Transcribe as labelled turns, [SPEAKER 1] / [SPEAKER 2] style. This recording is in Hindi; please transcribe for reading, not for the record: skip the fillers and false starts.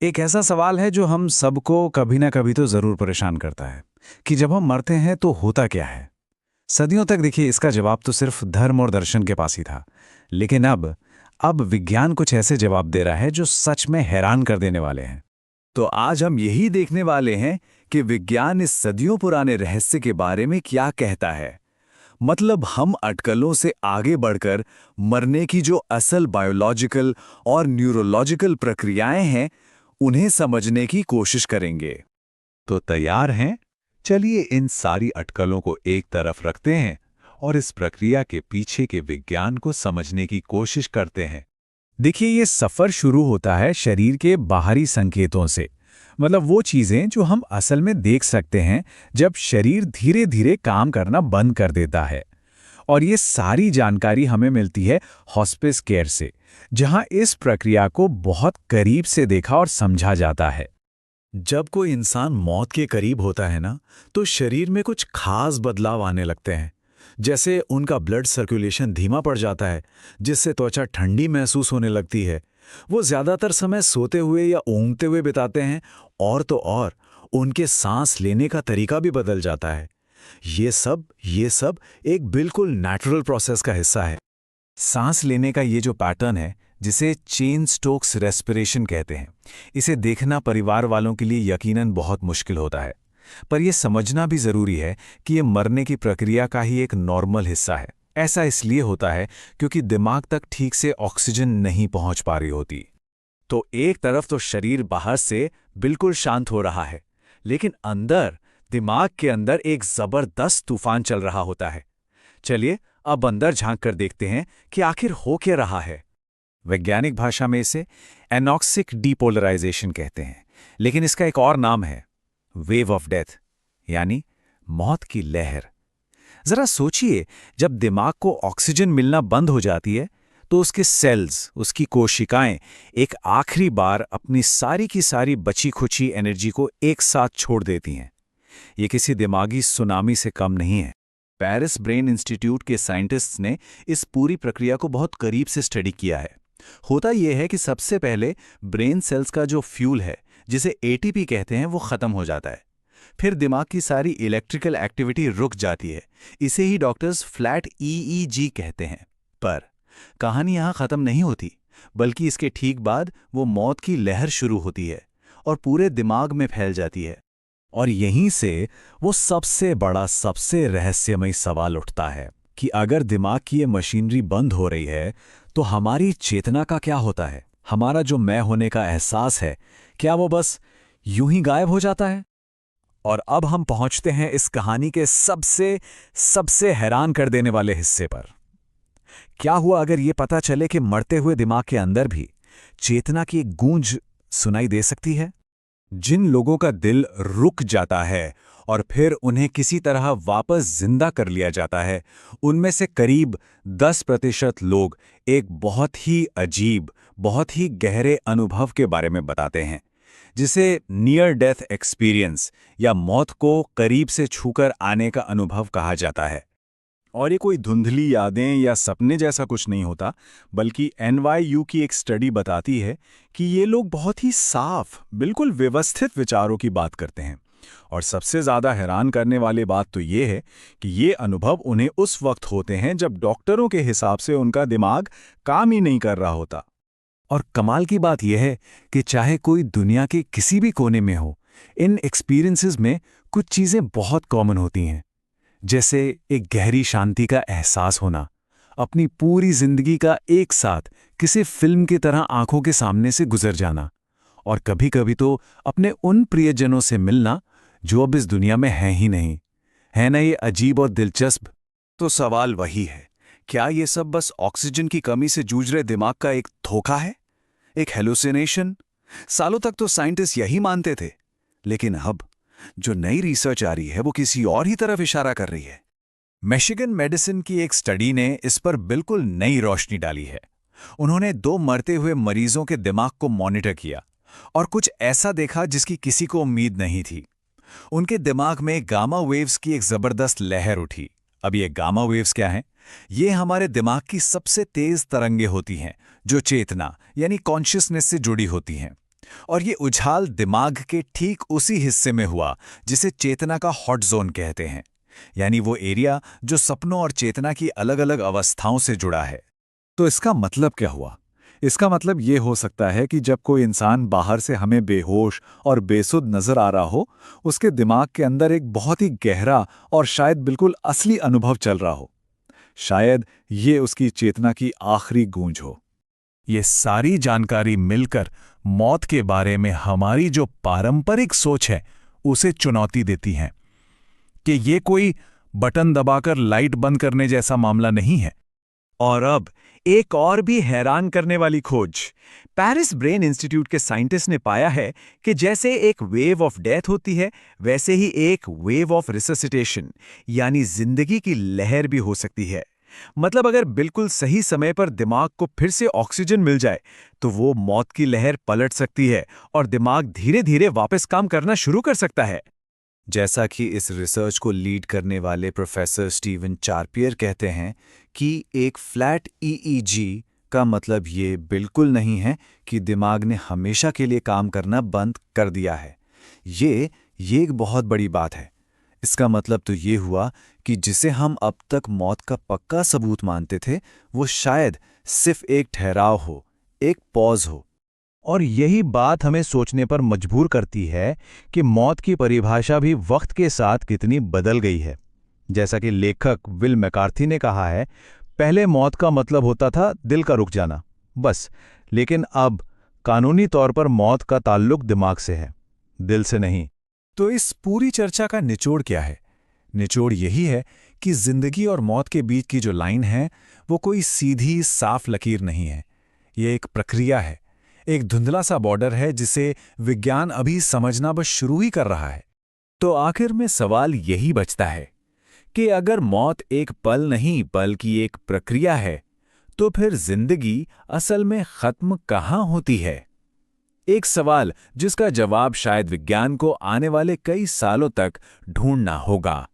[SPEAKER 1] एक ऐसा सवाल है जो हम सबको कभी ना कभी तो ज़रूर परेशान करता है कि जब हम मरते हैं तो होता क्या है। सदियों तक देखिए इसका जवाब तो सिर्फ धर्म और दर्शन के पास ही था। लेकिन अब विज्ञान कुछ ऐसे जवाब दे रहा है जो सच में हैरान कर देने वाले हैं।
[SPEAKER 2] तो आज हम यही देखने वाले हैं कि विज्ञान इस सदियों पुराने रहस्य के बारे में क्या कहता है। मतलब हम अटकलों से आगे बढ़कर मरने की जो असल बायोलॉजिकल और न्यूरोलॉजिकल प्रक्रियाएं हैं, उन्हें समझने की कोशिश करेंगे। तो तैयार हैं? चलिए इन सारी अटकलों को एक तरफ रखते हैं और इस प्रक्रिया के पीछे के विज्ञान को समझने की कोशिश करते हैं।
[SPEAKER 1] देखिए ये सफ़र शुरू होता है शरीर के बाहरी संकेतों से। मतलब वो चीज़ें जो हम असल में देख सकते हैं जब शरीर धीरे धीरे काम करना बंद कर देता है। और ये सारी जानकारी हमें मिलती है हॉस्पिस केयर से, जहां इस प्रक्रिया को बहुत करीब से देखा और समझा जाता है।
[SPEAKER 2] जब कोई इंसान मौत के करीब होता है ना, तो शरीर में कुछ खास बदलाव आने लगते हैं। जैसे उनका ब्लड सर्कुलेशन धीमा पड़ जाता है, जिससे त्वचा ठंडी महसूस होने लगती है। वो ज्यादातर समय सोते हुए या ऊँघते हुए बिताते हैं, और तो और उनके सांस लेने का तरीका भी बदल जाता है। ये सब एक बिल्कुल नेचुरल प्रोसेस का हिस्सा है। सांस लेने का ये जो पैटर्न है, जिसे चेन स्टोक्स रेस्पिरेशन कहते हैं, इसे देखना परिवार वालों के लिए यकीनन बहुत मुश्किल होता है। पर यह समझना भी जरूरी है कि ये मरने की प्रक्रिया का ही एक नॉर्मल हिस्सा है। ऐसा इसलिए होता है क्योंकि दिमाग तक ठीक से ऑक्सीजन नहीं पहुंच पा रही होती। तो एक तरफ तो शरीर बाहर से बिल्कुल शांत हो रहा है, लेकिन अंदर, दिमाग के अंदर एक जबरदस्त तूफान चल रहा होता है। चलिए अब अंदर झांक कर देखते हैं कि आखिर हो क्या रहा है। वैज्ञानिक भाषा में इसे एनॉक्सिक डीपोलराइजेशन कहते हैं, लेकिन इसका एक और नाम है वेव ऑफ डेथ, यानी मौत की लहर। जरा सोचिए, जब दिमाग को ऑक्सीजन मिलना बंद हो जाती है तो उसके सेल्स, उसकी कोशिकाएं एक आखिरी बार अपनी सारी की सारी बची खुची एनर्जी को एक साथ छोड़ देती हैं। ये किसी दिमागी सुनामी से कम नहीं है। पेरिस ब्रेन इंस्टीट्यूट के साइंटिस्ट्स ने इस पूरी प्रक्रिया को बहुत करीब से स्टडी किया है। होता यह है कि सबसे पहले ब्रेन सेल्स का जो फ्यूल है, जिसे एटीपी कहते हैं, वो खत्म हो जाता है। फिर दिमाग की सारी इलेक्ट्रिकल एक्टिविटी रुक जाती है। इसे ही डॉक्टर्स फ्लैट ईईजी कहते हैं। पर कहानी यहां खत्म नहीं होती, बल्कि इसके ठीक बाद वो मौत की लहर शुरू होती है और पूरे दिमाग में फैल जाती है। और यहीं से वो सबसे बड़ा, सबसे रहस्यमयी सवाल उठता है कि अगर दिमाग की ये मशीनरी बंद हो रही है तो हमारी चेतना का क्या होता है? हमारा जो मैं होने का एहसास है, क्या वो बस यूं ही गायब हो जाता है? और अब हम पहुंचते हैं इस कहानी के सबसे सबसे हैरान कर देने वाले हिस्से पर। क्या हुआ अगर ये पता चले कि मरते हुए दिमाग के अंदर भी चेतना की एक गूंज सुनाई दे सकती है? जिन लोगों का दिल रुक जाता है और फिर उन्हें किसी तरह वापस जिंदा कर लिया जाता है, उनमें से करीब 10% लोग एक बहुत ही अजीब, बहुत ही गहरे अनुभव के बारे में बताते हैं, जिसे नियर डेथ एक्सपीरियंस या मौत को करीब से छूकर आने का अनुभव कहा जाता है। और ये कोई धुंधली यादें या सपने जैसा कुछ नहीं होता, बल्कि NYU की एक स्टडी बताती है कि ये लोग बहुत ही साफ, बिल्कुल व्यवस्थित विचारों की बात करते हैं। और सबसे ज़्यादा हैरान करने वाली बात तो ये है कि ये अनुभव उन्हें उस वक्त होते हैं जब डॉक्टरों के हिसाब से उनका दिमाग काम ही नहीं कर रहा होता। और कमाल की बात यह है कि चाहे कोई दुनिया के किसी भी कोने में हो, इन एक्सपीरियंसेस में कुछ चीज़ें बहुत कॉमन होती हैं। जैसे एक गहरी शांति का एहसास होना, अपनी पूरी जिंदगी का एक साथ किसी फिल्म की तरह आंखों के सामने से गुजर जाना, और कभी-कभी तो अपने उन प्रियजनों से मिलना जो अब इस दुनिया में हैं ही नहीं। है ना ये अजीब और दिलचस्प? तो सवाल वही है, क्या ये सब बस ऑक्सीजन की कमी से जूझ रहे दिमाग का एक धोखा है, एक हेलुसिनेशन? सालों तक तो साइंटिस्ट यही मानते थे, लेकिन अब जो नई रिसर्च आ रही है वो किसी और ही तरफ इशारा कर रही है। मिशिगन मेडिसिन की एक स्टडी ने इस पर बिल्कुल नई रोशनी डाली है। उन्होंने 2 मरते हुए मरीजों के दिमाग को मॉनिटर किया और कुछ ऐसा देखा जिसकी किसी को उम्मीद नहीं थी। उनके दिमाग में गामा वेव्स की एक जबरदस्त लहर उठी। अब ये गामा वेव्स क्या हैं? ये हमारे दिमाग की सबसे तेज तरंगें होती हैं जो चेतना यानी कॉन्शियसनेस से जुड़ी होती हैं।
[SPEAKER 1] और ये उछाल दिमाग के ठीक उसी हिस्से में हुआ जिसे चेतना का हॉट जोन कहते हैं, यानी वो एरिया जो सपनों और चेतना की अलग-अलग अवस्थाओं से जुड़ा है।
[SPEAKER 2] तो इसका मतलब क्या हुआ? इसका मतलब ये हो सकता है कि जब कोई इंसान बाहर से हमें बेहोश और बेसुध नजर आ रहा हो, उसके दिमाग के अंदर एक बहुत ही गहरा और शायद बिल्कुल असली अनुभव चल रहा हो। शायद ये उसकी चेतना की आखिरी गूंज हो।
[SPEAKER 1] ये सारी जानकारी मिलकर मौत के बारे में हमारी जो पारंपरिक सोच है उसे चुनौती देती है कि ये कोई बटन दबाकर लाइट बंद करने जैसा मामला नहीं है।
[SPEAKER 3] और अब एक और भी हैरान करने वाली खोज। पेरिस ब्रेन इंस्टीट्यूट के साइंटिस्ट ने पाया है कि जैसे एक वेव ऑफ डेथ होती है, वैसे ही एक वेव ऑफ रिससिटेशन यानी जिंदगी की लहर भी हो सकती है। मतलब अगर बिल्कुल सही समय पर दिमाग को फिर से ऑक्सीजन मिल जाए तो वो मौत की लहर पलट सकती है और दिमाग धीरे धीरे वापस काम करना शुरू कर सकता है।
[SPEAKER 2] जैसा कि इस रिसर्च को लीड करने वाले प्रोफेसर स्टीवन चार्पियर कहते हैं कि एक फ्लैट ईईजी का मतलब ये बिल्कुल नहीं है कि दिमाग ने हमेशा के लिए काम करना बंद कर दिया है। ये एक बहुत बड़ी बात है। इसका मतलब तो ये हुआ कि जिसे हम अब तक मौत का पक्का सबूत मानते थे, वो शायद सिर्फ एक ठहराव हो, एक पॉज हो।
[SPEAKER 4] और यही बात हमें सोचने पर मजबूर करती है कि मौत की परिभाषा भी वक्त के साथ कितनी बदल गई है। जैसा कि लेखक विल मैकार्थी ने कहा है, पहले मौत का मतलब होता था दिल का रुक जाना, बस। लेकिन अब कानूनी तौर पर मौत का ताल्लुक दिमाग से है, दिल से नहीं।
[SPEAKER 1] तो इस पूरी चर्चा का निचोड़ क्या है? निचोड़ यही है कि जिंदगी और मौत के बीच की जो लाइन है वो कोई सीधी साफ लकीर नहीं है। ये एक प्रक्रिया है, एक धुंधला सा बॉर्डर है जिसे विज्ञान अभी समझना बस शुरू ही कर रहा है। तो आखिर में सवाल यही बचता है कि अगर मौत एक पल नहीं बल्कि एक प्रक्रिया है, तो फिर जिंदगी असल में खत्म कहाँ होती है? एक सवाल जिसका जवाब शायद विज्ञान को आने वाले कई सालों तक ढूंढना होगा।